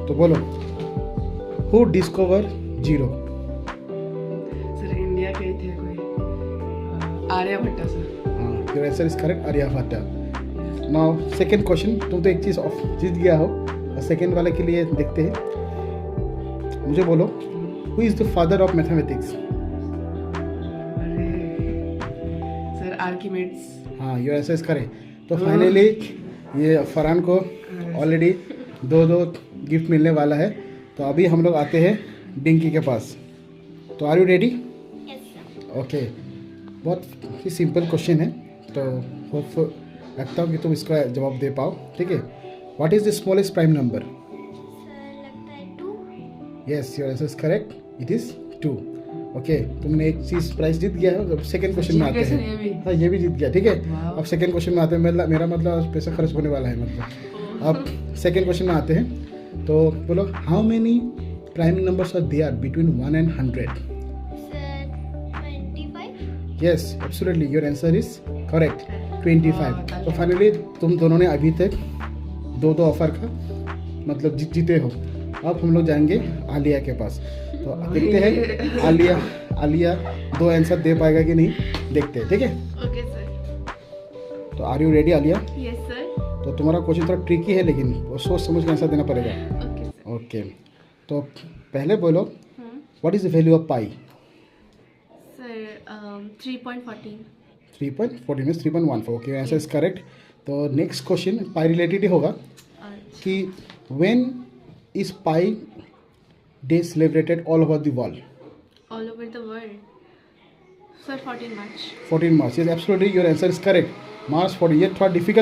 तो बोलो, who discover zero? Sir India के ही थे कोई, आर्यभट्ट सर। हाँ, your answer is correct, Aryabhata. Now second question, तुम तो एक चीज़ ऑफ जीत गया हो, और सेकेंड वाले के लिए देखते हैं। मुझे बोलो, who is the father of mathematics? अरे सर, आर्किमिड्स। हाँ, योर आंसर इज करेक्ट। तो फाइनली ये फरहान को ऑलरेडी दो गिफ्ट मिलने वाला है। तो अभी हम लोग आते हैं डिंकी के पास। तो आर यू रेडी? ओके, बहुत ही सिंपल क्वेश्चन है, तो होप लगता हूँ कि तुम इसका जवाब दे पाओ। ठीक है, what is the smallest prime number? लगता है 2। Yes, your answer is correct, it is 2। Okay, तुमने एक चीज प्राइस जीत गया है। अब सेकंड क्वेश्चन में आते हैं। हाँ, ये भी जीत गया। ठीक है, अब सेकंड क्वेश्चन में आते हैं। मेरा मतलब पैसा खर्च होने वाला है मतलब। अब सेकंड क्वेश्चन में आते हैं। तो बोलो, how many prime numbers are there between 1 and 100? Sir 25। Yes, absolutely, your answer is correct, 25। तो फाइनली तुम दोनों ने अभी तक दो ऑफर का मतलब जीते हो। अब हम लोग जाएंगे आलिया के पास। तो देखते हैं आलिया 2 आंसर दे पाएगा कि नहीं, देखते हैं। ठीक है, ओके सर। तो are you ready Alia? Yes sir. तो तुम्हारा क्वेश्चन थोड़ा ट्रिकी है, लेकिन सोच समझ के आंसर देना पड़ेगा। Okay sir. ओके, तो पहले बोलो, what is the value of pi? Sir 3.14। 3.14 means 3.14। Okay, answer is correct. तो नेक्स्ट क्वेश्चन पाई रिलेटेड ही होगा कि when is pi day celebrated all over the world? All over the world sir 14 March. 14 March. Yes, absolutely, your answer is correct, March 14। ये थोड़ा difficult